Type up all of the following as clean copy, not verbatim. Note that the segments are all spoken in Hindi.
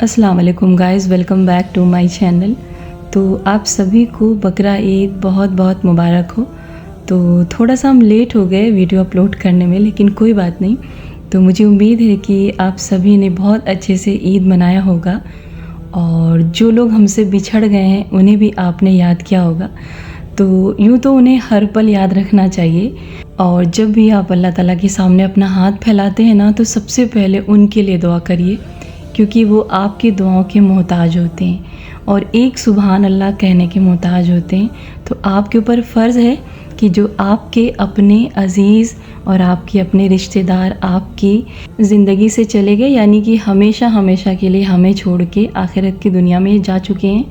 अस्सलाम वालेकुम guys, welcome back to my channel. तो आप सभी को बकरा ईद बहुत बहुत मुबारक हो। तो थोड़ा सा हम लेट हो गए वीडियो अपलोड करने में, लेकिन कोई बात नहीं। तो मुझे उम्मीद है कि आप सभी ने बहुत अच्छे से ईद मनाया होगा और जो लोग हमसे बिछड़ गए हैं उन्हें भी आपने याद किया होगा। तो यूँ तो उन्हें हर पल याद रखना चाहिए, और जब भी आप अल्लाह ताला के सामने अपना हाथ फैलाते हैं ना, तो सबसे पहले उनके लिए दुआ करिए, क्योंकि वो आपकी दुआओं के मोहताज होते हैं और एक सुबहान अल्लाह कहने के मोहताज होते हैं। तो आपके ऊपर फ़र्ज़ है कि जो आपके अपने अज़ीज़ और आपके अपने रिश्तेदार आपकी ज़िंदगी से चले गए, यानी कि हमेशा हमेशा के लिए हमें छोड़ के आखिरत की दुनिया में जा चुके हैं,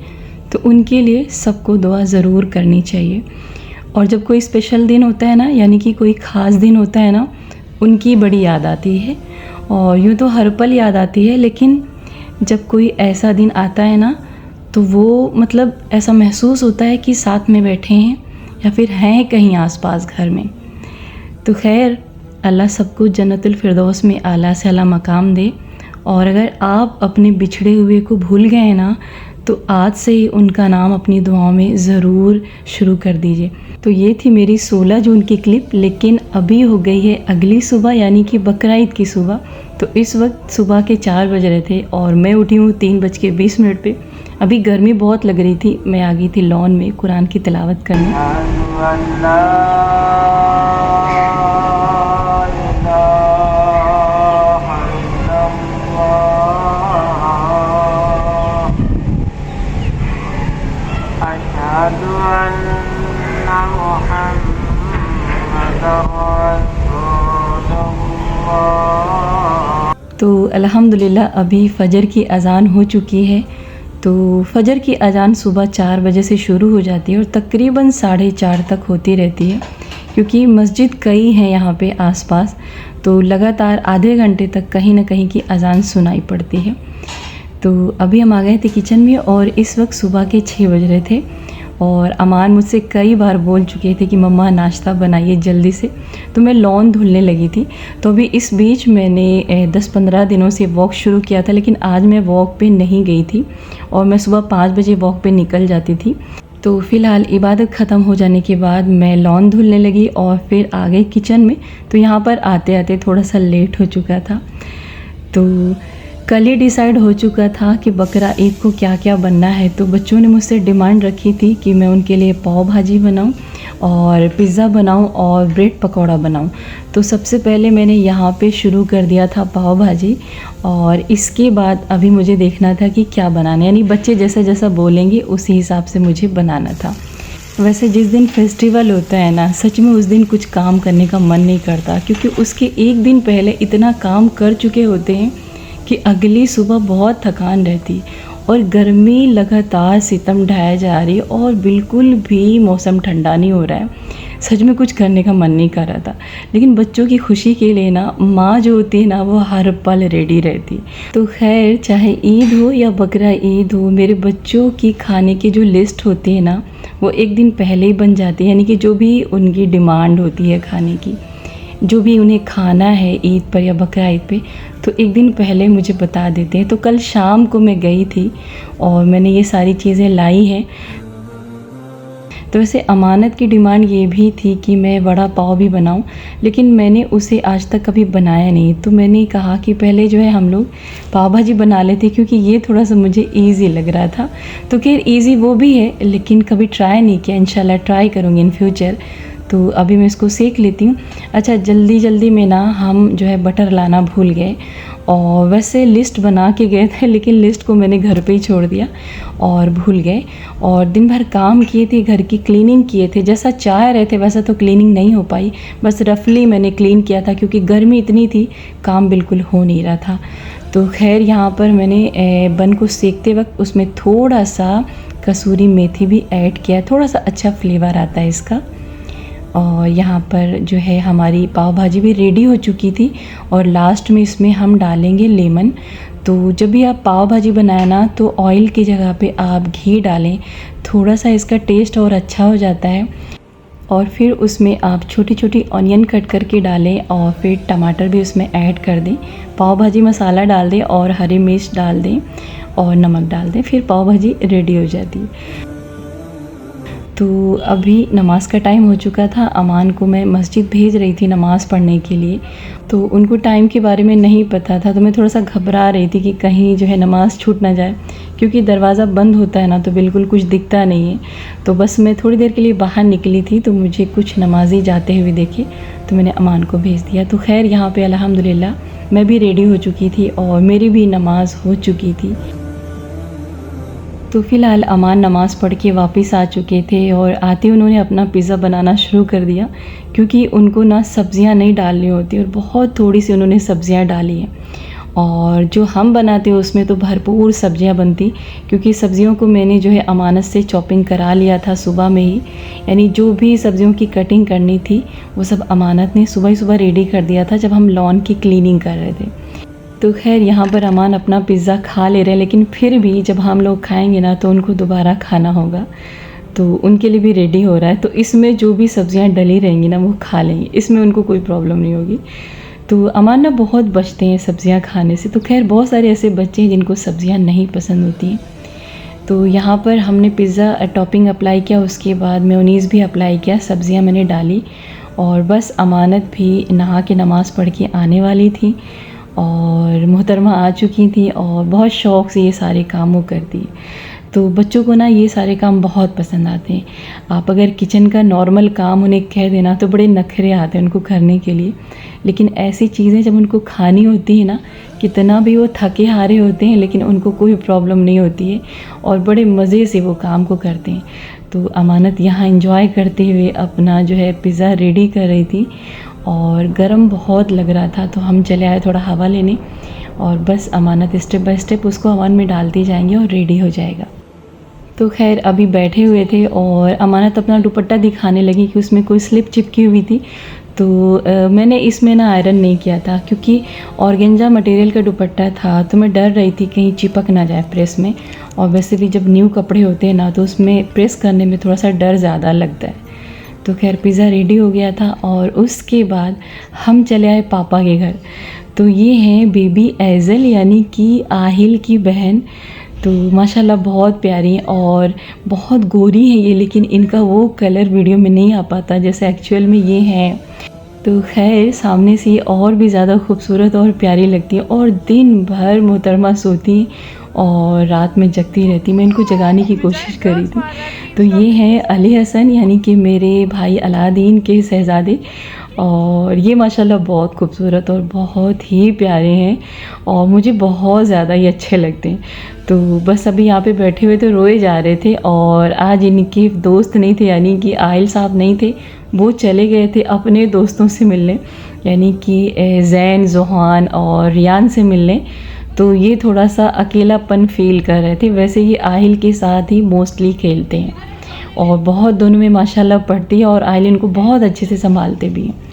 तो उनके लिए सबको दुआ ज़रूर करनी चाहिए। और जब कोई स्पेशल दिन होता है ना, यानी कि कोई ख़ास दिन होता है ना, उनकी बड़ी याद आती है। और यूँ तो हर पल याद आती है, लेकिन जब कोई ऐसा दिन आता है ना, तो वो मतलब ऐसा महसूस होता है कि साथ में बैठे हैं या फिर हैं कहीं आसपास घर में। तो खैर, अल्लाह सबको जन्नतुल फिरदौस में आला से आला मकाम दे। और अगर आप अपने बिछड़े हुए को भूल गए ना, तो आज से ही उनका नाम अपनी दुआओं में ज़रूर शुरू कर दीजिए। तो ये थी मेरी 16 जून की क्लिप, लेकिन अभी हो गई है अगली सुबह, यानी कि बकरा ईद की सुबह। तो इस वक्त सुबह के 4 बज रहे थे और मैं उठी हूँ 3:20 पे। अभी गर्मी बहुत लग रही थी, मैं आ गई थी लॉन में कुरान की तिलावत करने। तो अल्हम्दुलिल्लाह अभी फ़जर की अज़ान हो चुकी है। तो फ़जर की अज़ान सुबह 4 बजे से शुरू हो जाती है और तकरीबन 4:30 तक होती रहती है, क्योंकि मस्जिद कई हैं यहाँ पे आसपास। तो लगातार आधे घंटे तक कहीं ना कहीं की अज़ान सुनाई पड़ती है। तो अभी हम आ गए थे किचन में और इस वक्त सुबह के 6 बज रहे थे और अमान मुझसे कई बार बोल चुके थे कि मम्मा नाश्ता बनाइए जल्दी से। तो मैं लॉन धुलने लगी थी। तो अभी इस बीच मैंने 10-15 दिनों से वॉक शुरू किया था, लेकिन आज मैं वॉक पे नहीं गई थी और मैं सुबह 5 बजे वॉक पे निकल जाती थी। तो फ़िलहाल इबादत ख़त्म हो जाने के बाद मैं लॉन धुलने लगी और फिर आ गई किचन में। तो यहाँ पर आते आते थोड़ा सा लेट हो चुका था। तो कल ही डिसाइड हो चुका था कि बकरा ईद को क्या क्या बनना है। तो बच्चों ने मुझसे डिमांड रखी थी कि मैं उनके लिए पाव भाजी बनाऊं और पिज़्ज़ा बनाऊं और ब्रेड पकौड़ा बनाऊं। तो सबसे पहले मैंने यहाँ पे शुरू कर दिया था पाव भाजी, और इसके बाद अभी मुझे देखना था कि क्या बनाना, यानी बच्चे जैसा जैसा बोलेंगे उसी हिसाब से मुझे बनाना था। वैसे जिस दिन फेस्टिवल होता है ना, सच में उस दिन कुछ काम करने का मन नहीं करता, क्योंकि उसके एक दिन पहले इतना काम कर चुके होते हैं कि अगली सुबह बहुत थकान रहती और गर्मी लगातार सितम ढाया जा रही और बिल्कुल भी मौसम ठंडा नहीं हो रहा है। सच में कुछ करने का मन नहीं कर रहा था, लेकिन बच्चों की खुशी के लिए ना माँ जो होती है ना, वो हर पल रेडी रहती। तो खैर, चाहे ईद हो या बकरा ईद हो, मेरे बच्चों की खाने की जो लिस्ट होती है ना, वो एक दिन पहले ही बन जाती है। यानी कि जो भी उनकी डिमांड होती है खाने की, जो भी उन्हें खाना है ईद पर या बकरा ईद पे, तो एक दिन पहले मुझे बता देते हैं। तो कल शाम को मैं गई थी और मैंने ये सारी चीज़ें लाई हैं। तो वैसे अमानत की डिमांड ये भी थी कि मैं वड़ा पाव भी बनाऊं, लेकिन मैंने उसे आज तक कभी बनाया नहीं। तो मैंने कहा कि पहले जो है हम लोग पाव भाजी बना लेते, क्योंकि ये थोड़ा सा मुझे ईज़ी लग रहा था। तो खैर ईज़ी वो भी है, लेकिन कभी ट्राई नहीं किया। इंशाल्लाह ट्राई करूँगी इन फ्यूचर। तो अभी मैं इसको सेक लेती हूँ। अच्छा, जल्दी जल्दी में ना हम जो है बटर लाना भूल गए, और वैसे लिस्ट बना के गए थे, लेकिन लिस्ट को मैंने घर पे ही छोड़ दिया और भूल गए। और दिन भर काम किए थे, घर की क्लीनिंग किए थे। जैसा चाह रहे थे वैसा तो क्लीनिंग नहीं हो पाई, बस रफली मैंने क्लीन किया था, क्योंकि गर्मी इतनी थी, काम बिल्कुल हो नहीं रहा था। तो खैर, यहाँ पर मैंने बन को सेकते वक्त उसमें थोड़ा सा कसूरी मेथी भी ऐड किया, थोड़ा सा अच्छा फ्लेवर आता है इसका। और यहाँ पर जो है हमारी पाव भाजी भी रेडी हो चुकी थी और लास्ट में इसमें हम डालेंगे लेमन। तो जब भी आप पाव भाजी बनाए ना, तो ऑयल की जगह पे आप घी डालें, थोड़ा सा इसका टेस्ट और अच्छा हो जाता है। और फिर उसमें आप छोटी छोटी ऑनियन कट करके डालें और फिर टमाटर भी उसमें ऐड कर दें। पाव भाजी मसाला डाल दें और हरी मिर्च डाल दें और नमक डाल दें, फिर पाव भाजी रेडी हो जाती है। तो अभी नमाज़ का टाइम हो चुका था। अमान को मैं मस्जिद भेज रही थी नमाज़ पढ़ने के लिए, तो उनको टाइम के बारे में नहीं पता था, तो मैं थोड़ा सा घबरा रही थी कि कहीं जो है नमाज़ छूट ना जाए, क्योंकि दरवाज़ा बंद होता है ना तो बिल्कुल कुछ दिखता नहीं है। तो बस मैं थोड़ी देर के लिए बाहर निकली थी तो मुझे कुछ नमाज़ी जाते हुए देखे, तो मैंने अमान को भेज दिया। तो खैर यहाँ पे अल्हम्दुलिल्लाह मैं भी रेडी हो चुकी थी और मेरी भी नमाज़ हो चुकी थी। तो फ़िलहाल अमान नमाज़ पढ़ के वापस आ चुके थे और आते उन्होंने अपना पिज़्ज़ा बनाना शुरू कर दिया, क्योंकि उनको ना सब्ज़ियाँ नहीं डालनी होती और बहुत थोड़ी सी उन्होंने सब्ज़ियाँ डाली हैं। और जो हम बनाते हैं उसमें तो भरपूर सब्ज़ियाँ बनती, क्योंकि सब्ज़ियों को मैंने जो है अमानत से चॉपिंग करा लिया था सुबह में ही, यानी जो भी सब्ज़ियों की कटिंग करनी थी वो सब अमानत ने सुबह ही सुबह रेडी कर दिया था जब हम लॉन की क्लीनिंग कर रहे थे। तो खैर यहाँ पर अमान अपना पिज़्ज़ा खा ले रहे हैं, लेकिन फिर भी जब हम लोग खाएंगे ना तो उनको दोबारा खाना होगा, तो उनके लिए भी रेडी हो रहा है। तो इसमें जो भी सब्ज़ियाँ डली रहेंगी ना वो खा लेंगे, इसमें उनको कोई प्रॉब्लम नहीं होगी। तो अमान ना बहुत बचते हैं सब्ज़ियाँ खाने से। तो खैर बहुत सारे ऐसे बच्चे हैं जिनको सब्ज़ियाँ नहीं पसंद होती हैं। तो यहाँ पर हमने पिज़्ज़ा टॉपिंग अप्लाई किया, उसके बाद मेयोनीज़ भी अप्लाई किया, सब्ज़ियाँ मैंने डाली और बस अमानत भी नहा के नमाज़ पढ़ के आने वाली थी और मोहतरमा आ चुकी थी और बहुत शौक़ से ये सारे काम वो करती है। तो बच्चों को ना ये सारे काम बहुत पसंद आते हैं। आप अगर किचन का नॉर्मल काम उन्हें कह देना तो बड़े नखरे आते हैं उनको करने के लिए, लेकिन ऐसी चीज़ें जब उनको खानी होती है ना, कितना भी वो थके हारे होते हैं लेकिन उनको कोई प्रॉब्लम नहीं होती है और बड़े मज़े से वो काम को करते हैं। तो अमानत यहाँ एंजॉय करते हुए अपना जो है पिज़्ज़ा रेडी कर रही थी और गरम बहुत लग रहा था, तो हम चले आए थोड़ा हवा लेने और बस अमानत स्टेप बाय स्टेप उसको ओवन में डालती जाएंगे और रेडी हो जाएगा। तो खैर अभी बैठे हुए थे और अमानत अपना दुपट्टा दिखाने लगी कि उसमें कोई स्लिप चिपकी हुई थी। तो मैंने इसमें ना आयरन नहीं किया था, क्योंकि ऑर्गेंजा मटेरियल का दुपट्टा था, तो मैं डर रही थी कहीं चिपक ना जाए प्रेस में। और वैसे भी जब न्यू कपड़े होते हैं ना तो उसमें प्रेस करने में थोड़ा सा डर ज़्यादा लगता है। तो खैर पिज़्ज़ा रेडी हो गया था और उसके बाद हम चले आए पापा के घर। तो ये हैं बेबी एज़ल, यानी कि आहिल की बहन। तो माशाल्लाह बहुत प्यारी हैं और बहुत गोरी हैं ये, लेकिन इनका वो कलर वीडियो में नहीं आ पाता जैसे एक्चुअल में ये हैं। तो खैर सामने से ये और भी ज़्यादा खूबसूरत और प्यारी लगती है और दिन भर मोहतरमा सोती और रात में जगती रहती। मैं इनको जगाने की कोशिश करी थी। तो ये हैं अली हसन, यानी कि मेरे भाई अलादीन के शहज़ादे, और ये माशाल्लाह बहुत खूबसूरत और बहुत ही प्यारे हैं और मुझे बहुत ज़्यादा ही अच्छे लगते हैं। तो बस अभी यहाँ पे बैठे हुए तो रोए जा रहे थे और आज इनके दोस्त नहीं थे, यानी कि आइल साहब नहीं थे, वो चले गए थे अपने दोस्तों से मिलने, यानी कि जैन, जोहान और रियान से मिलने। तो ये थोड़ा सा अकेलापन फील कर रहे थे। वैसे ये आहिल के साथ ही मोस्टली खेलते हैं और बहुत दोनों में माशाल्लाह पढ़ती है और आहिल इनको बहुत अच्छे से संभालते भी हैं।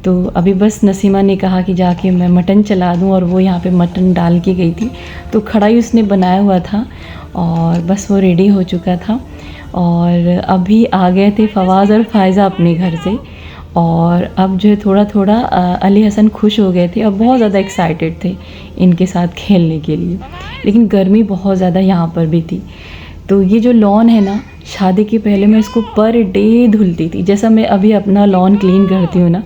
तो अभी बस नसीमा ने कहा कि जाके मैं मटन चला दूं और वो यहाँ पे मटन डाल के गई थी। तो कढ़ाई उसने बनाया हुआ था और बस वो रेडी हो चुका था और अभी आ गए थे फवाज़ और फ़ायज़ा अपने घर से। और अब जो है थोड़ा थोड़ा अली हसन खुश हो गए थे और बहुत ज़्यादा एक्साइटेड थे इनके साथ खेलने के लिए, लेकिन गर्मी बहुत ज़्यादा यहाँ पर भी थी। तो ये जो लॉन है ना, शादी के पहले मैं इसको पर डे धुलती थी, जैसा मैं अभी अपना लॉन क्लीन करती हूँ ना,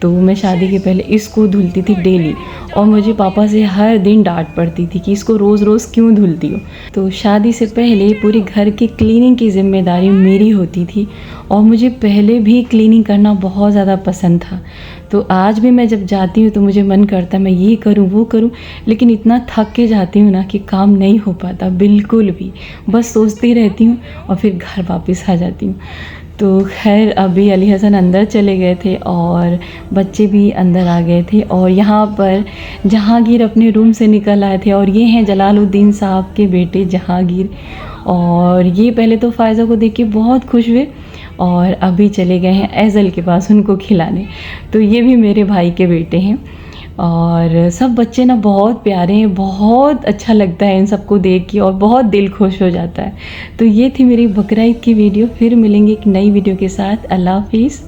तो मैं शादी के पहले इसको धुलती थी डेली और मुझे पापा से हर दिन डांट पड़ती थी कि इसको रोज़ रोज़ क्यों धुलती हो। तो शादी से पहले पूरी घर की क्लीनिंग की ज़िम्मेदारी मेरी होती थी और मुझे पहले भी क्लीनिंग करना बहुत ज़्यादा पसंद था। तो आज भी मैं जब जाती हूँ तो मुझे मन करता है मैं ये करूँ वो करूँ, लेकिन इतना थक के जाती हूँ ना कि काम नहीं हो पाता बिल्कुल भी, बस सोचती रहती हूँ और फिर घर वापस आ जाती हूँ। तो खैर अभी अली हसन अंदर चले गए थे और बच्चे भी अंदर आ गए थे और यहाँ पर जहांगीर अपने रूम से निकल आए थे और ये हैं जलालुद्दीन साहब के बेटे जहांगीर। और ये पहले तो फ़ायज़ा को देख के बहुत खुश हुए और अभी चले गए हैं एज़ल के पास उनको खिलाने। तो ये भी मेरे भाई के बेटे हैं और सब बच्चे ना बहुत प्यारे हैं, बहुत अच्छा लगता है इन सबको देख के और बहुत दिल खुश हो जाता है। तो ये थी मेरी बकरा ईद की वीडियो। फिर मिलेंगे एक नई वीडियो के साथ। अल्लाह हाफिज़।